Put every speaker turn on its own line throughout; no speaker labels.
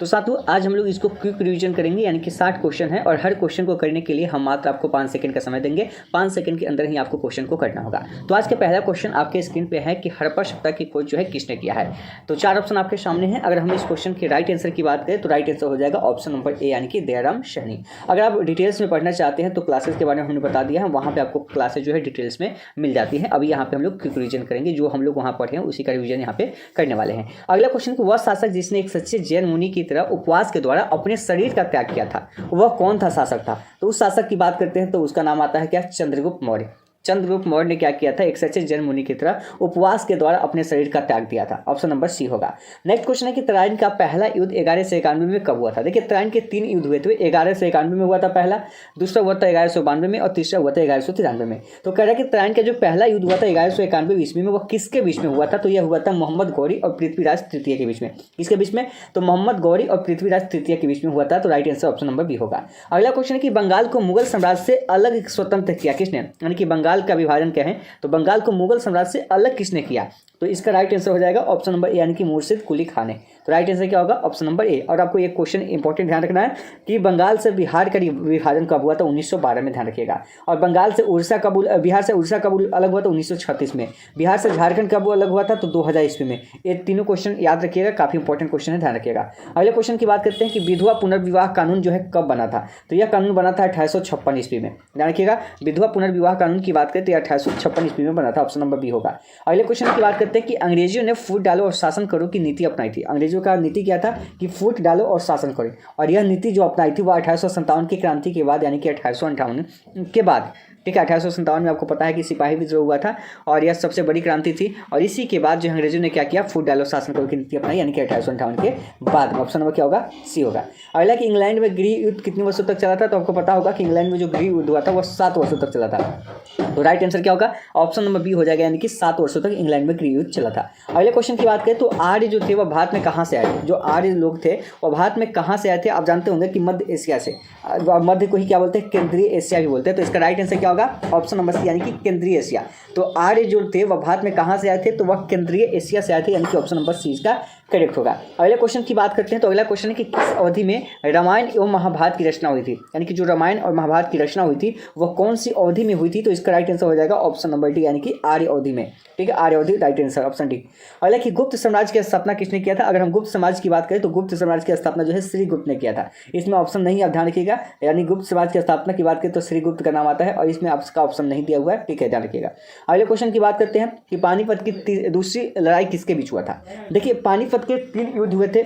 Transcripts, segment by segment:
तो साथियों आज हम लोग इसको क्विक रिवीजन करेंगे, यानी कि 60 क्वेश्चन है और हर क्वेश्चन को करने के लिए हम मात्र आपको 5 सेकंड का समय देंगे। 5 सेकंड के अंदर ही आपको क्वेश्चन को करना होगा। तो आज का पहला क्वेश्चन आपके स्क्रीन पे है कि हड़प्पा सभ्यता की खोज जो है किसने किया है। तो 4 ऑप्शन आपके सामने हैं। अगर हम इस क्वेश्चन के राइट आंसर की बात करें तो राइट आंसर हो जाएगा ऑप्शन नंबर ए, यानी कि दयाराम साहनी। अगर आप डिटेल्स में पढ़ना चाहते हैं तो क्लासेस के बारे में हमने बता दिया है, वहाँ पे आपको क्लासेस जो है डिटेल्स में मिल जाती है। अभी यहाँ पे हम लोग क्विक रिवीजन करेंगे, जो हम लोग वहाँ पढ़े हैं उसी का रिवीजन यहाँ पे करने वाले हैं। अगला क्वेश्चन, वह शासक जिसने एक सच्चे जैन मुनि की तरह उपवास के द्वारा अपने शरीर का त्याग किया था, वह कौन था शासक था। तो उस शासक की बात करते हैं तो उसका नाम आता है क्या, चंद्रगुप्त मौर्य। चंद्रगुप्त मौर्य ने क्या किया था, एक सच्चे जैन मुनि की तरह उपवास के द्वारा अपने शरीर का त्याग दिया था। ऑप्शन नंबर सी होगा। नेक्स्ट क्वेश्चन है कि तराइन का पहला युद्ध 1191 में कब हुआ था। देखिए तराइन के 3 युद्ध हुए थे। 1191 में हुआ था पहला, दूसरा हुआ था 1192 में और तीसरा हुआ था 1193 में। तो कह रहा है कि तराइन का जो पहला युद्ध हुआ था 1191 ईस्वी में, वह किसके बीच में हुआ था। तो यह हुआ था मोहम्मद गौरी और पृथ्वीराज तृतीय के बीच में। किसके बीच में, तो मोहम्मद गौरी और पृथ्वीराज तृतीय के बीच में हुआ था। तो right answer option number B होगा। अगला क्वेश्चन है कि बंगाल को मुगल साम्राज्य से अलग स्वतंत्र किया किसने, यानी कि बंगाल का विभाजन क्या है, तो बंगाल को मुगल साम्राज्य से अलग किसने किया। तो इसका राइट आंसर हो जाएगा ऑप्शन नंबर ए, यानी कि मुर्शिद कुली खान ने। तो राइट आंसर क्या होगा, ऑप्शन नंबर ए। और आपको एक क्वेश्चन इंपॉर्टेंट ध्यान रखना है कि बंगाल से बिहार का विभाजन कब हुआ था, 1912 में, ध्यान रखिएगा। और बंगाल से उड़ीसा कब, बिहार से उड़ीसा कब अलग हुआ था, 1936 में। बिहार से झारखंड कब अलग हुआ था, तो 2000 ईस्वी में। ये तीनों क्वेश्चन याद रखिएगा, काफी इंपॉर्टेंट क्वेश्चन है, ध्यान रखिएगा। अगले क्वेश्चन की बात करते हैं कि विधवा पुनर्विवाह कानून जो है कब बना था। तो यह कानून बना था 1856 ईस्वी में, ध्यान रखिएगा। विधवा पुनर्विवाह कानून की बात करें तो 1856 ईस्वी में बना था। ऑप्शन नंबर बी होगा। अगले क्वेश्चन की बात करते हैं कि अंग्रेजियों ने फूट डालो और शासन करो की नीति अपनाई थी। अंग्रेजों का नीति क्या था कि फूट डालो और शासन करो, और यह नीति जो अपनाई थी वह 1857 की क्रांति के बाद, यानी कि 1858 के बाद, ठीक है। 1857 में आपको पता है कि सिपाही विद्रोह हुआ था और यह सबसे बड़ी क्रांति थी। और इसी के बाद जो अंग्रेजों ने क्या किया, फूट डालो शासन करो की नीति अपनाई, यानी कि 1858 के बाद। ऑप्शन नंबर क्या होगा, सी होगा। अगला कि इंग्लैंड में गृह युद्ध कितने वर्षों तक चला था। तो आपको पता होगा कि इंग्लैंड में जो गृह युद्ध हुआ था वह 7 वर्षों तक चला था। तो राइट आंसर क्या होगा, ऑप्शन नंबर बी हो जाएगा, यानी कि 7 वर्षों तक इंग्लैंड में गृह युद्ध चला था। अगले क्वेश्चन की बात करें तो आर्य जो थे वह भारत में कहाँ से आए थे। जो आर्य लोग थे वह भारत में कहाँ से आए थे। आप जानते होंगे कि मध्य एशिया से। मध्य को ही क्या बोलते हैं, केंद्रीय एशिया भी बोलते हैं। तो इसका राइट आंसर क्या होगा, ऑप्शन नंबर सी, यानी कि केंद्रीय एशिया। तो आर्य जो थे वह भारत में कहाँ से आए थे, तो वह केंद्रीय एशिया से आए थे, यानी कि ऑप्शन नंबर सी इसका करेक्ट होगा। अगले क्वेश्चन की बात करते हैं तो अगला क्वेश्चन है कि किस अवधि में रामायण एवं महाभारत की रचना हुई थी। यानी कि जो रामायण और महाभारत की रचना हुई थी वह कौन सी अवधि में हुई थी। तो इसका राइट आंसर हो जाएगा ऑप्शन नंबर डी, यानी कि आर्य अवधि में, ठीक है। आर्य अवधि राइट आंसर ऑप्शन डी। अगला कि गुप्त साम्राज्य की स्थापना किसने किया था। अगर हम गुप्त समाज की बात करें तो गुप्त साम्राज्य की स्थापना जो है श्रीगुप्त ने किया था। इसमें ऑप्शन नहीं, आप ध्यान रखिएगा। यानी गुप्त समाज की स्थापना की बात करें तो श्रीगुप्त का नाम आता है और इसमें आपका ऑप्शन नहीं दिया हुआ है, ठीक है, ध्यान रखिएगा। अगले क्वेश्चन की बात करते हैं कि पानीपत की दूसरी लड़ाई किसके बीच हुआ था। देखिए पानीपत के 3 युद्ध हुए थे।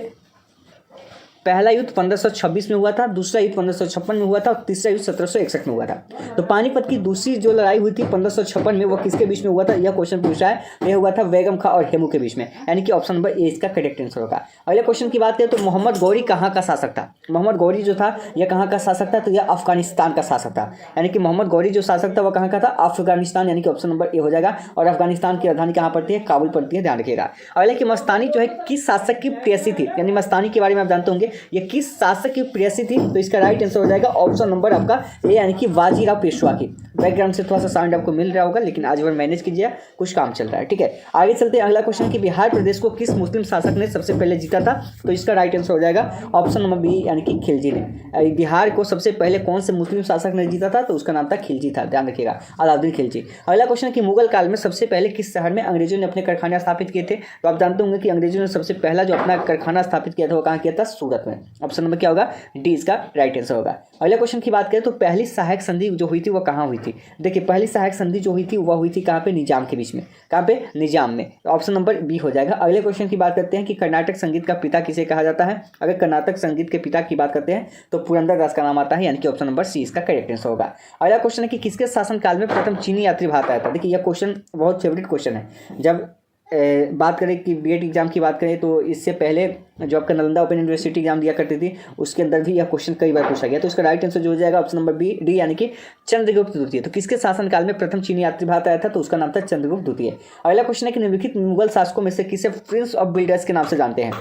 पहला युद्ध 1526 में हुआ था, दूसरा युद्ध 1556 में हुआ था और तीसरा युद्ध 1761 में हुआ था। तो पानीपत की दूसरी जो लड़ाई हुई थी 1556 में, वो किसके बीच में हुआ था, यह क्वेश्चन पूछा है। यह हुआ था बेगम खां और हेमू के बीच में, यानी कि ऑप्शन नंबर ए इसका करेक्ट आंसर होगा। अगले क्वेश्चन की बात करें तो मोहम्मद गौरी कहाँ का शासक था। मोहम्मद गौरी जो था यह कहाँ का शासक था, तो यह अफगानिस्तान का शासक था। यानी कि मोहम्मद गौरी जो शासक था वह कहाँ का था, अफगानिस्तान, यानी कि ऑप्शन नंबर ए हो जाएगा। और अफगानिस्तान की राजधानी कहाँ पड़ती है, काबुल पड़ती है, ध्यान रखिएगा। अगले कि मस्तानी जो है किस शासक की प्रेयसी थी। यानी मस्तानी के बारे में आप जानते होंगे ये किस की प्रेयसी थी। तो इसका राइट आंसर हो जाएगा ऑप्शन नंबर आपका ए, यानी कि बाजीराव पेशवा की। बैकग्राउंड से थोड़ा सा साउंड आपको मिल रहा होगा, लेकिन आज मैनेज कीजिए, कुछ काम चल रहा है, ठीक है। आगे चलते हैं। अगला क्वेश्चन कि बिहार प्रदेश को किस मुस्लिम शासक ने सबसे पहले जीता था। तो इसका राइट आंसर हो जाएगा ऑप्शन नंबर बी, यानी कि खिलजी ने। बिहार को सबसे पहले कौन से मुस्लिम शासक ने जीता था, तो उसका नाम था खिलजी था, ध्यान रखिएगा, अलाउद्दीन खिलजी। अगला क्वेश्चन कि मुगल काल में सबसे पहले किस शहर में अंग्रेजों ने अपने कारखाने स्थापित किए थे। तो आप जानते होंगे कि अंग्रेजों ने सबसे पहला जो अपना कारखाना स्थापित किया था वो कहाँ किया था, सूरत में। ऑप्शन नंबर क्या होगा, डी इसका राइट आंसर होगा। अगले क्वेश्चन की बात करें तो पहली सहायक संधि जो हुई थी वो कहाँ हुई थी। देखिए पहली सहायक संधि जो हुई थी वह हुई थी कहाँ पे, निजाम के बीच में। कहाँ पे, निजाम में। तो ऑप्शन नंबर बी हो जाएगा। अगले क्वेश्चन की बात करते हैं कि कर्नाटक संगीत का पिता किसे कहा जाता है। अगर कर्नाटक संगीत के पिता की बात करते हैं तो पुरंदरदास का नाम आता है, यानी कि ऑप्शन नंबर सी इसका करेक्ट आंसर होगा। अगला क्वेश्चन है कि किसके शासनकाल में प्रथम चीनी यात्री भारत आया था। देखिए यह क्वेश्चन बहुत फेवरेट क्वेश्चन है। जब बात करें कि बीएड एग्जाम की बात करें तो इससे पहले जो आपका नालंदा ओपन यूनिवर्सिटी एग्जाम दिया करती थी उसके अंदर भी यह क्वेश्चन कई बार पूछा गया। तो इसका राइट आंसर जो हो जाएगा ऑप्शन नंबर बी, डी, यानी कि चंद्रगुप्त द्वितीय। तो किसके शासनकाल में प्रथम चीनी यात्री भारत आया था, तो उसका नाम था चंद्रगुप्त द्वितीय। अगला क्वेश्चन है कि निम्नलिखित मुगल शासकों में से किसे प्रिंस ऑफ बिल्डर्स के नाम से जानते हैं।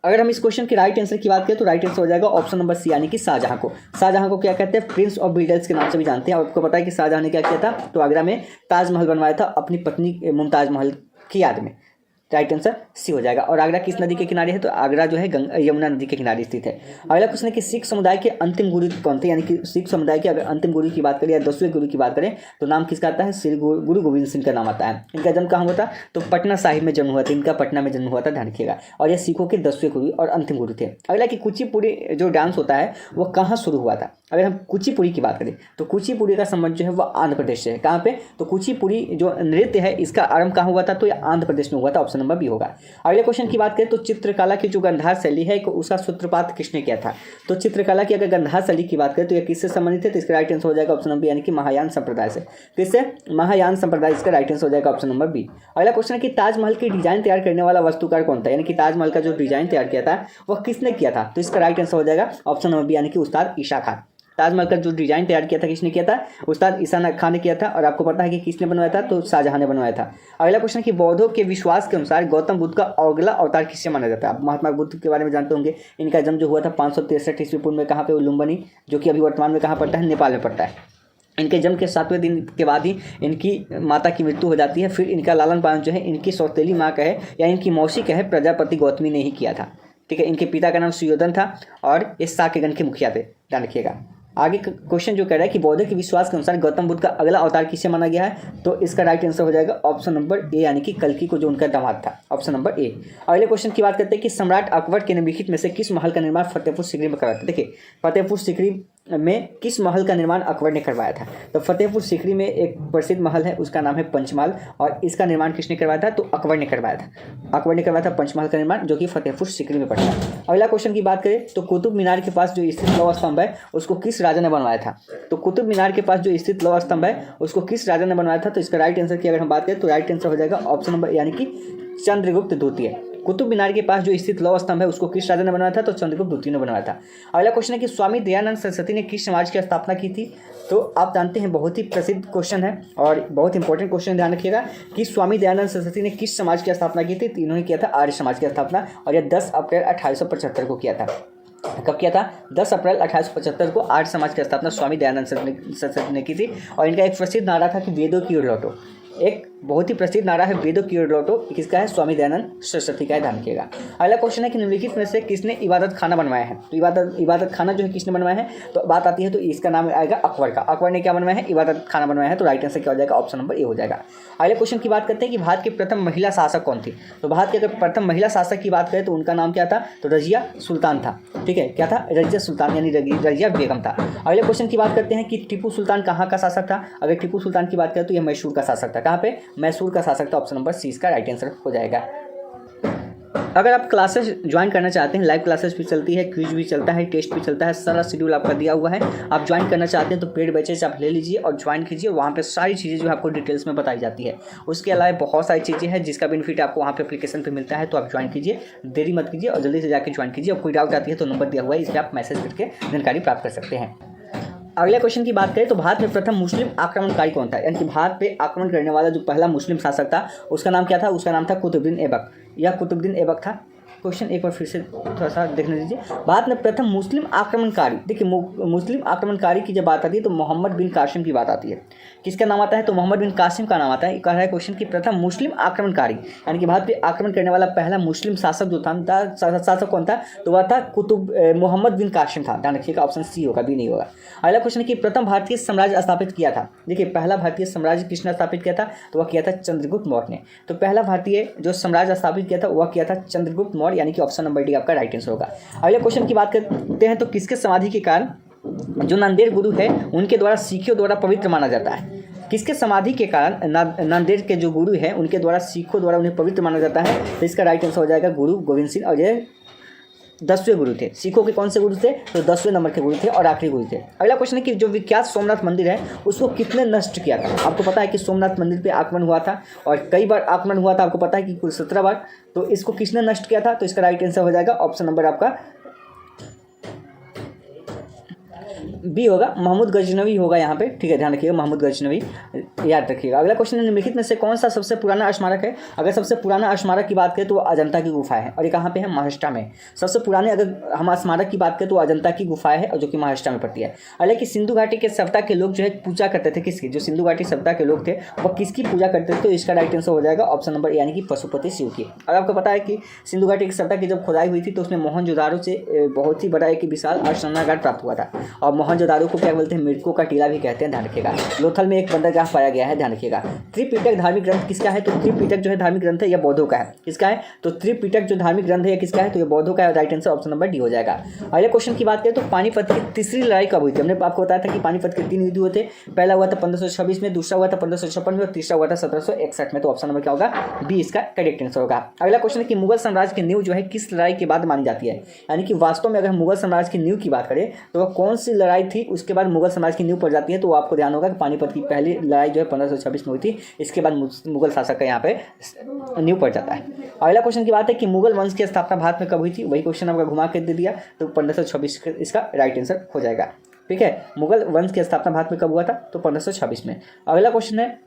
अगर हम इस क्वेश्चन के राइट आंसर की बात करें तो राइट आंसर हो जाएगा ऑप्शन नंबर सी, यानी कि शाहजहां को। शाहजहां को क्या कहते हैं, प्रिंस ऑफ बिल्डर्स के नाम से भी जानते हैं। और आपको पता है कि शाहजहां ने क्या किया था, तो आगरा में ताजमहल बनवाया था अपनी पत्नी मुमताज महल की याद में। राइट आंसर सी हो जाएगा। और आगरा किस नदी के किनारे है, तो आगरा जो है यमुना नदी के किनारे स्थित है। अगला क्वेश्चन है कि सिख समुदाय के अंतिम गुरु कौन थे, यानी कि सिख समुदाय के अगर अंतिम गुरु की बात करें या 10वें गुरु की बात करें तो नाम किसका आता है, श्री गुरु गोविंद सिंह का नाम आता है। इनका जन्म कहाँ हुआ था, तो पटना साहिब में जन्म हुआ था, इनका पटना में जन्म हुआ था, ध्यान रखिएगा। और ये सिखों के 10वें गुरु और अंतिम गुरु थे। अगला कि कुचिपुड़ी जो डांस होता है वो कहाँ शुरू हुआ था। अगर हम कुचिपुड़ी की बात करें तो कुचिपुड़ी का संबंध जो है वो आंध्र प्रदेश से है। कहाँ पे, तो कुचिपुड़ी जो नृत्य है इसका आरंभ कहाँ हुआ था, तो ये आंध्र प्रदेश में हुआ था, ऑप्शन नंबर बी होगा। अगले क्वेश्चन की बात करें तो चित्रकला की जो गांधार शैली है उसका सूत्रपात किसने किया था। तो चित्रकला की अगर गांधार शैली की बात करें तो यह किससे संबंधित है, तो इसका राइट आंसर हो जाएगा ऑप्शन नंबर बी, यानी कि महायान संप्रदाय से। किससे, महायान संप्रदाय, इसका राइट आंसर हो जाएगा ऑप्शन नंबर बी। अगला क्वेश्चन है कि ताजमहल की डिजाइन तैयार करने वाला वास्तुकार कौन था, यानी कि ताजमहल का जो डिजाइन तैयार किया था वह किसने किया था, तो इसका राइट आंसर हो जाएगा ऑप्शन नंबर बी, यानी कि उस्ताद ईसा खान। ताजमहल का जो डिजाइन तैयार किया था किसने किया था, उस्ताद ईसा खान ने किया था। और आपको पता है कि किसने बनवाया था, तो शाहजहां ने बनवाया था। अगला क्वेश्चन कि बौद्धों के विश्वास के अनुसार गौतम बुद्ध का अगला अवतार किससे माना जाता है। आप महात्मा बुद्ध के बारे में जानते होंगे, इनका जन्म जो हुआ था 563 ईस्वी पूर्व में, कहाँ पे, लुम्बिनी, जो कि अभी वर्तमान में कहाँ पड़ता है, नेपाल में पड़ता है। इनके जन्म के 7वें दिन के बाद ही इनकी माता की मृत्यु हो जाती है। फिर इनका लालन पालन जो है इनकी सौतेली माँ का है या इनकी मौसी का है, प्रजापति गौतमी ने ही किया था। ठीक है, इनके पिता का नाम सुयोधन था और इस साकेगन के मुखिया थे, ध्यान रखिएगा। आगे क्वेश्चन जो कह रहा है कि बौद्ध के विश्वास के अनुसार गौतम बुद्ध का अगला अवतार किसे माना गया है, तो इसका राइट आंसर हो जाएगा ऑप्शन नंबर ए, यानी कि कल्कि को जो उनका दामाद था, ऑप्शन नंबर ए। अगले क्वेश्चन की बात करते हैं कि सम्राट अकबर के निम्नलिखित में से किस महल का निर्माण फतेहपुर सीकरी में करवाया था। देखिए, फतेहपुर सीकरी में किस महल का निर्माण अकबर ने करवाया था, तो फतेहपुर सीकरी में एक प्रसिद्ध महल है उसका नाम है पंचमहल, और इसका निर्माण किसने करवाया था, तो अकबर ने करवाया था। अकबर ने करवाया था पंचमहल का निर्माण, जो कि फतेहपुर सीकरी में पड़ता है। अगला क्वेश्चन की बात करें तो कुतुब मीनार के पास जो स्थित लौह स्तंभ है उसको किस राजा ने बनवाया था। तो कुतुब मीनार के पास जो स्थित लौह स्तंभ है उसको किस राजा ने बनवाया था, तो इसका राइट आंसर की अगर हम बात करें तो राइट आंसर हो जाएगा ऑप्शन नंबर, यानी कि चंद्रगुप्त द्वितीय। कुतुब मीनार के पास जो स्थित लौह स्तंभ है उसको किस राजा ने बनवाया था, तो चंद्रगुप्त द्वितीय ने बनवाया था। अगला क्वेश्चन है कि स्वामी दयानंद सरस्वती ने किस समाज की स्थापना की थी। तो आप जानते हैं बहुत ही प्रसिद्ध क्वेश्चन है और बहुत इंपॉर्टेंट क्वेश्चन, ध्यान रखिएगा कि स्वामी दयानंद सरस्वती ने किस समाज की स्थापना की थी। तो इन्होंने किया था आर्य समाज की स्थापना, और यह 10 अप्रैल 1875 को किया था। कब किया था, 10 अप्रैल 1875 को आर्य समाज की स्थापना स्वामी दयानंद सरस्वती ने की थी। और इनका एक प्रसिद्ध नारा था कि वेदों की ओर लौटो, एक बहुत ही प्रसिद्ध नारा है वेदों की ओर लौटो, किसका है, स्वामी दयानंद सरस्वती का है, ध्यान रखिएगा। अगला क्वेश्चन है कि निम्नलिखित में से किसने इबादत खाना बनवाया है। तो इबादत खाना जो है किसने बनवाया है, तो बात आती है तो इसका नाम आएगा अकबर का। अकबर ने क्या बनवाया है, इबादत खाना बनवाया है, तो राइट आंसर क्या हो जाएगा, ऑप्शन नंबर ए हो जाएगा। अगले क्वेश्चन की बात करते हैं कि भारत की प्रथम महिला शासक कौन थी। तो भारत की अगर प्रथम महिला शासक की बात करें तो उनका नाम क्या था, तो रजिया सुल्तान था। ठीक है, क्या था, रजिया सुल्तान, यानी रजिया बेगम था। अगले क्वेश्चन की बात करते हैं कि टीपू सुल्तान कहाँ का शासक था। अगर टीपू सुल्तान की बात करें तो यह मैसूर का शासक था। कहाँ पे, मैसूर का शासक था, ऑप्शन नंबर सी इसका राइट आंसर हो जाएगा। अगर आप क्लासेस ज्वाइन करना चाहते हैं, लाइव क्लासेस भी चलती है, क्विज भी चलता है, टेस्ट भी चलता है, सारा शेड्यूल आपका दिया हुआ है। आप ज्वाइन करना चाहते हैं तो पेड बैचेस आप ले लीजिए और ज्वाइन कीजिए, वहाँ पे सारी चीज़ें जो आपको डिटेल्स में बताई जाती है। उसके अलावा बहुत सारी चीज़ें हैं जिसका बेनिफिट आपको वहाँ पे एप्लीकेशन पे मिलता है, तो आप ज्वाइन कीजिए, देरी मत कीजिए और जल्दी से जाकर ज्वाइन कीजिए। और कोई डाउट आती है तो नंबर दिया हुआ है, इस पर आप मैसेज करके जानकारी प्राप्त कर सकते हैं। अगले क्वेश्चन की बात करें तो भारत में प्रथम मुस्लिम आक्रमणकारी कौन था, यानी कि भारत पे आक्रमण करने वाला जो पहला मुस्लिम शासक था उसका नाम क्या था, उसका नाम था कुतुबुद्दीन ऐबक। यह कुतुबुद्दीन ऐबक था। क्वेश्चन एक बार फिर से थोड़ा सा देखने दीजिए। भारत में प्रथम मुस्लिम आक्रमणकारी, देखिए मुस्लिम आक्रमणकारी की जब बात आती है तो मोहम्मद बिन कासिम की बात आती है। किसका नाम आता है, तो मोहम्मद बिन कासिम का नाम आता है। कह रहा है क्वेश्चन की प्रथम मुस्लिम आक्रमणकारी, यानी कि भारत पे आक्रमण करने वाला पहला मुस्लिम शासक जो था शासक कौन था, तो वह था मोहम्मद बिन कासिम था। ध्यान रखिएगा, ऑप्शन सी होगा, बी नहीं होगा। अगला क्वेश्चन कि प्रथम भारतीय साम्राज्य स्थापित किया था। देखिए, पहला भारतीय साम्राज्य किसने स्थापित किया था, तो वह किया था चंद्रगुप्त मौर्य ने। तो पहला भारतीय जो साम्राज्य स्थापित किया था वह किया था चंद्रगुप्त मौर्य, यानी कि ऑप्शन नंबर डी आपका राइट आंसर होगा। अगले क्वेश्चन की बात करते हैं तो किसके समाधि के कारण जो नांदेड़ गुरु है उनके द्वारा सिखों द्वारा पवित्र माना जाता है। किसके समाधि के कारण नांदेड़ के जो गुरु हैं उनके द्वारा सिखों द्वारा उन्हें पवित्र माना जाता है, तो इसका राइट आंसर हो जाएगा गुरु गोविंद सिंह। और ये 10वें गुरु थे। सिखों के कौन से गुरु थे, तो 10वें नंबर के गुरु थे और आखिरी गुरु थे। अगला क्वेश्चन है कि जो विख्यात सोमनाथ मंदिर है उसको कितने नष्ट किया था। आपको पता है कि सोमनाथ मंदिर पे आक्रमण हुआ था और कई बार आक्रमण हुआ था, आपको पता है कि कुल 17 बार। तो इसको किसने नष्ट किया था, तो इसका राइट आंसर हो जाएगा ऑप्शन नंबर आपका बी होगा, महमूद गजनवी होगा यहाँ पे, ठीक है, ध्यान रखिएगा, महमूद गजनवी याद रखिएगा। अगला क्वेश्चन है, निम्नलिखित में से कौन सा सबसे पुराना स्मारक है? अगर सबसे पुराना स्मारक की बात करें तो अजंता की गुफाएं है, और ये कहाँ पे है? महाराष्ट्र में। सबसे पुराने अगर हम स्मारक की बात करें तो अजंता की गुफाएं है, और जो कि महाराष्ट्र में पड़ती है। हालांकि सिंधु घाटी के सभ्यता के लोग जो है पूजा करते थे किसकी? जो सिंधु घाटी सभ्यता के लोग थे वह किसकी पूजा करते थे? तो इसका राइट आंसर हो जाएगा ऑप्शन नंबर यानी कि पशुपति शिव की। और आपको पता है कि सिंधु घाटी की सभ्यता की जब खुदाई हुई थी तो उसमें मोहनजोदारो से बहुत ही बड़ा एक विशाल स्नानागार प्राप्त हुआ था, और मोहनजोदारो को क्या बोलते हैं? मृतकों का टीला भी कहते हैं, ध्यान रखिएगा। लोथल में एक बंदरगाह पाया गया है, ध्यान रखिएगा। त्रिपिटक धार्मिक ग्रंथ किसका है? तो त्रिपिटक जो है धार्मिक ग्रंथ है या बौद्धों का है, किसका है? तो त्रिपिटक जो धार्मिक ग्रंथ है किसका है? तो ये बौद्धों का है, right answer option number D हो जाएगा। अगले क्वेश्चन की बात करें तो पानीपत की तीसरी लड़ाई कब हुई थी? हमने आपको बताया था कि पानीपत के 3 युद्ध हुए थे। पहला हुआ था 1526 में, दूसरा हुआ था 1556 में, और तीसरा हुआ था 1761 में। तो ऑप्शन नंबर क्या होगा? बी इसका करेक्ट आंसर होगा। अगला क्वेश्चन है कि मुगल साम्राज्य की नींव जो है किस लड़ाई के बाद मानी जाती है? यानी कि वास्तव में अगर हम मुगल साम्राज्य की नींव की बात करें तो वह कौन सी लड़ाई थी उसके बाद मुगल साम्राज्य की नींव पड़ जाती है? तो आपको ध्यान होगा कि पानीपत की पहली लड़ाई जो है 1526 में हुई थी, इसके बाद मुगल शासक का यहाँ पे नींव पड़ जाता है। अगला क्वेश्चन की बात है कि मुगल वंश की स्थापना भारत में कब हुई थी? वही क्वेश्चन आपका घुमा के दे दिया, तो 1526 इसका राइट आंसर हो जाएगा, ठीक है। मुगल वंश की स्थापना भारत में कब हुआ था? तो 1526 में। अगला क्वेश्चन है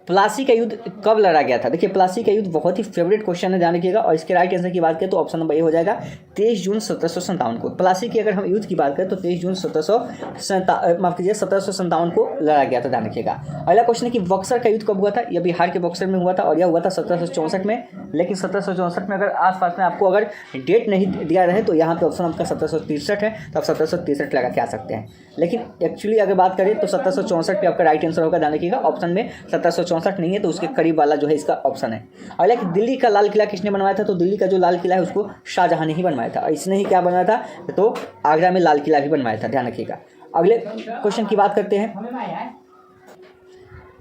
प्लासी का युद्ध कब लड़ा गया था? देखिए प्लासी का युद्ध बहुत ही फेवरेट क्वेश्चन है, ध्यान रखिएगा। और इसके राइट आंसर की बात करें तो ऑप्शन नंबर ए हो जाएगा 23 जून 1757 को। प्लासी की अगर हम युद्ध की बात करें तो 23 जून 1757 को लड़ा गया था, ध्यान रखिएगा। अगला क्वेश्चन है कि बक्सर का युद्ध कब हुआ था? यह बिहार के बक्सर में हुआ था, और यह हुआ था 1764 में। लेकिन 1764 में अगर आसपास में आपको अगर डेट नहीं दिया रहे तो यहाँ पे ऑप्शन आपका 1763 है, तो आप 1763 लगा के आ सकते हैं। लेकिन एक्चुअली अगर बात करें तो 1764 पे आपका राइट आंसर होगा, ध्यान रखिएगा। ऑप्शन में 1764 नहीं है, तो उसके करीब वाला जो है इसका ऑप्शन है। अगला कि दिल्ली का लाल किला किसने बनवाया था? तो दिल्ली का जो लाल किला है उसको शाहजहां ने ही बनवाया था, और इसने ही क्या बनवाया था? तो आगरा में लाल किला भी बनवाया था, ध्यान रखिएगा। अगले क्वेश्चन की बात करते हैं,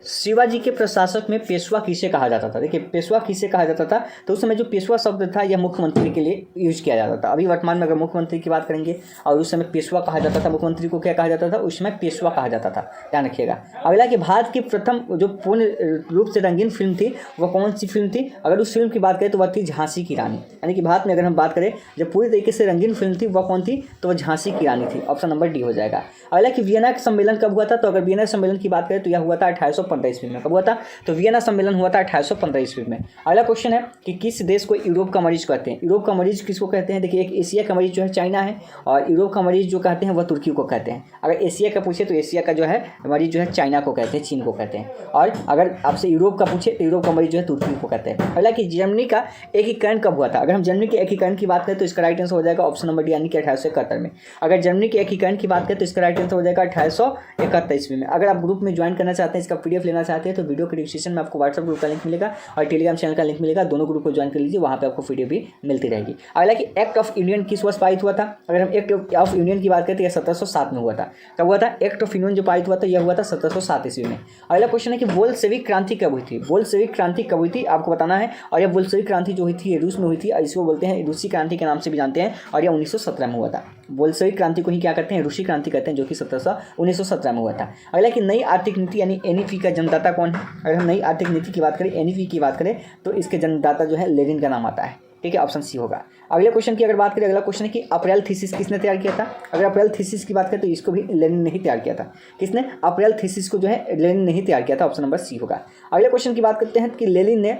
शिवाजी के प्रशासक में पेशवा किसे कहा जाता था? देखिए पेशवा किसे कहा जाता था? तो उस समय जो पेशवा शब्द था यह मुख्यमंत्री के लिए यूज किया जाता था। अभी वर्तमान में अगर मुख्यमंत्री की बात करेंगे और उस समय पेशवा कहा जाता था, मुख्यमंत्री को क्या कहा जाता था? उस समय पेशवा कहा जाता था, ध्यान रखिएगा। अगला कि भारत की प्रथम जो पूर्ण रूप से रंगीन फिल्म थी वह कौन सी फिल्म थी? अगर उस फिल्म की बात करें तो वह थी झांसी की रानी। यानी कि भारत में अगर हम बात करें जब पूरी तरीके से रंगीन फिल्म थी वह कौन थी? तो वह झांसी की रानी थी, ऑप्शन नंबर डी हो जाएगा। अगला कि वियना सम्मेलन कब हुआ था? तो अगर वियना सम्मेलन की बात करें तो यह हुआ था 1815 ईस्वी में। कब हुआ था? तो वियना सम्मेलन हुआ था 1815 ईस्वी में। अगला क्वेश्चन है कि किस देश को यूरोप का मरीज कहते हैं? यूरोप का मरीज किसको कहते हैं? देखिए एक एशिया का मरीज जो है चाइना है, और यूरोप का मरीज जो कहते हैं वह तुर्की को कहते हैं। अगर एशिया का पूछे तो एशिया का जो है मरीज जो है चाइना को कहते हैं, चीन को कहते हैं। और अगर आपसे यूरोप का पूछे तो यूरोप का मरीज जो है तुर्की को कहते हैं। अगला कि जर्मनी का एकीकरण कब हुआ था? अगर हम जर्मनी के एकीकरण की बात करें तो इसका राइट आंसर हो जाएगा ऑप्शन नंबर डी यानी कि 1871 में। अगर जर्मनी के एकीकरण की बात करें तो इसका राइट आंसर हो जाएगा 1871 ईस्वी में। अगर आप ग्रुप में ज्वाइन करना चाहते हैं, इसका पीडीएफ लेना चाहते हैं तो वीडियो के डिस्क्रिप्शन में आपको व्हाट्सएप ग्रुप का लिंक मिलेगा और टेलीग्राम चैनल का लिंक मिलेगा, दोनों ग्रुप को ज्वाइन कर लीजिए, वहाँ पे आपको पीडीएफ भी मिलती रहेगी। अगला कि एक्ट ऑफ यूनियन किस वर्ष पारित हुआ था? अगर हम एक्ट ऑफ यूनियन की बात करते हैं 1707 में हुआ था। कब हुआ था? एक्ट ऑफ यूनियन जो पारित हुआ था यह हुआ था 1707 ईस्वी में। अगला क्वेश्चन है कि बोल्शेविक क्रांति कब हुई थी? बोल्शेविक क्रांति कब हुई थी आपको बताना है, और यह बोल्शेविक क्रांति जो हुई थी ये रूस में हुई थी, और इसको बोलते हैं रूसी क्रांति के नाम से भी जानते हैं, और यह 1917 में हुआ था। बोल्शेविक क्रांति को ही क्या कहते हैं? रूसी क्रांति कहते हैं, जो कि 1917 में हुआ था। अगला कि नई आर्थिक नीति यानी एनईपी का जन्मदाता कौन है? अगर हम नई आर्थिक नीति की बात करें, एनईपी की बात करें तो इसके जन्मदाता जो है लेनिन का नाम आता है, ठीक है, ऑप्शन सी होगा। अगले क्वेश्चन की अगर बात करें, अगला क्वेश्चन है कि अप्रैल थीसिस किसने तैयार किया था? अगर अप्रैल थीसिस की बात करें तो इसको भी लेनिन ने ही तैयार किया था। किसने? अप्रैल थीसिस को जो है लेनिन ने ही तैयार किया था, ऑप्शन नंबर सी होगा। अगले क्वेश्चन की बात करते हैं कि लेनिन ने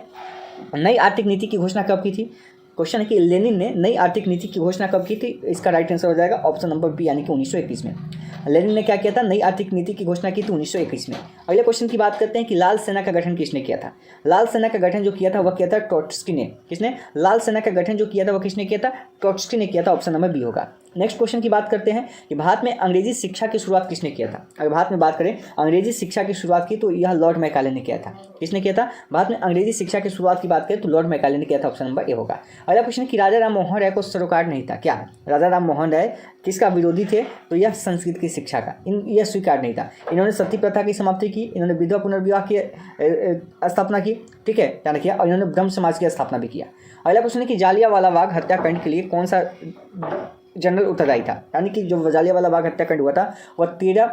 नई आर्थिक नीति की घोषणा कब की थी? क्वेश्चन है कि लेनिन ने नई आर्थिक नीति की घोषणा कब की थी? इसका राइट आंसर हो जाएगा ऑप्शन नंबर बी यानी कि 1921 में। लेनिन ने क्या किया था? नई आर्थिक नीति की घोषणा की थी 1921 में। अगले क्वेश्चन की बात करते हैं कि लाल सेना का गठन किसने किया था? लाल सेना का गठन जो किया था वह किया था ट्रोट्स्की ने। किसने? लाल सेना का गठन जो किया था वह किसने किया था? ट्रोट्स्की ने किया था, ऑप्शन नंबर बी होगा। नेक्स्ट क्वेश्चन की बात करते हैं कि भारत में अंग्रेजी शिक्षा की शुरुआत किसने किया था? अगर भारत में बात करें अंग्रेजी शिक्षा की शुरुआत की तो यह लॉर्ड मैकाले ने किया था। किसने किया था? भारत में अंग्रेजी शिक्षा की शुरुआत की बात करें तो लॉर्ड मैकाले ने किया था, ऑप्शन नंबर ए होगा। अगला क्वेश्चन है कि राजा राम मोहन राय को सरोकार नहीं था। क्या राजा राम मोहन राय किसका विरोधी थे? तो यह संस्कृत की शिक्षा का यह स्वीकार नहीं था। इन्होंने सती प्रथा की समाप्ति की, इन्होंने विधवा पुनर्विवाह की स्थापना की, ठीक है, ध्यान रखिए, और इन्होंने ब्रह्म समाज की स्थापना भी किया। अगला क्वेश्चन है कि जालियांवाला बाग हत्याकांड के लिए कौन सा जनरल उत्तरदायी था? यानी कि जो जालियांवाला बाग हत्याकांड हुआ था वह 13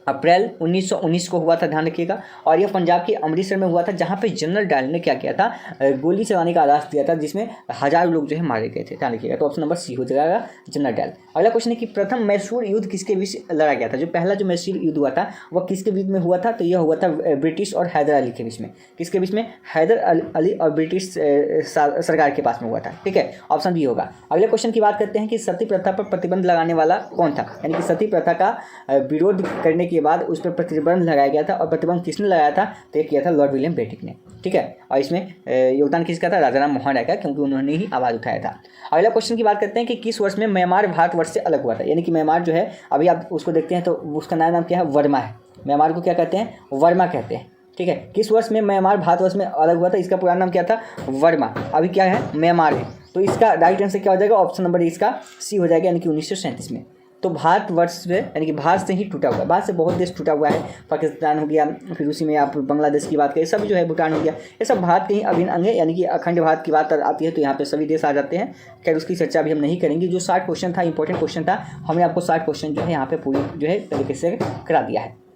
अप्रैल 1919 को हुआ था, ध्यान रखिएगा। और यह पंजाब के अमृतसर में हुआ था, जहाँ पे जनरल डायल ने क्या किया था, गोली चलाने का आदेश दिया था, जिसमें 1000 लोग जो है मारे गए थे, ध्यान रखिएगा। तो ऑप्शन नंबर सी हो जाएगा जनरल डायल। अगला क्वेश्चन है कि प्रथम मैसूर युद्ध किसके बीच लड़ा गया था? जो पहला जो मैसूर युद्ध हुआ था वह किसके बीच में हुआ था? तो यह हुआ था ब्रिटिश और हैदर अली के बीच में। किसके बीच में? हैदर अली और ब्रिटिश सरकार के पास में हुआ था, ठीक है, ऑप्शन बी होगा। अगले क्वेश्चन की बात करते हैं कि सती प्रथा पर प्रतिबंध लगाने वाला कौन था? यानी कि सती प्रथा का विरोध करने के बाद उस पर प्रतिबंध लगाया गया था, और प्रतिबंध किसने लगाया था? तो ये किया था लॉर्ड विलियम बेंटिक ने, ठीक है। और इसमें योगदान किसका था? राजा राम मोहन राय का, क्योंकि उन्होंने ही आवाज़ उठाया था। अगला क्वेश्चन की बात करते हैं कि किस वर्ष में म्यांमार भारतवर्ष से अलग हुआ था? यानी कि म्यांमार जो है, अभी आप उसको देखते हैं तो उसका नाम क्या है? वर्मा है। म्यांमार को क्या कहते हैं? वर्मा कहते हैं, ठीक है। किस वर्ष में म्यांमार भारतवर्ष में अलग हुआ था? इसका पुराना नाम क्या था? वर्मा। अभी क्या है? म्यांमार है। तो इसका राइट आंसर क्या हो जाएगा? ऑप्शन नंबर इसका सी हो जाएगा, यानी कि 1937 में। तो भारतवर्ष से, यानी कि भारत से ही टूटा हुआ है। भारत से बहुत देश टूटा हुआ है, पाकिस्तान हो गया, फिर उसी में आप बांग्लादेश की बात करें, सब जो है, भूटान हो गया, ये सब भारत के ही अभिन्न अंग है। यानी कि अखंड भारत की बात आती है तो यहाँ पे सभी देश आ जाते हैं। खैर उसकी चर्चा भी हम नहीं करेंगे। जो 60 क्वेश्चन था, इंपॉर्टेंट क्वेश्चन था, हमने आपको 60 क्वेश्चन जो है यहाँ पे पूरी जो है तरीके से करा दिया है।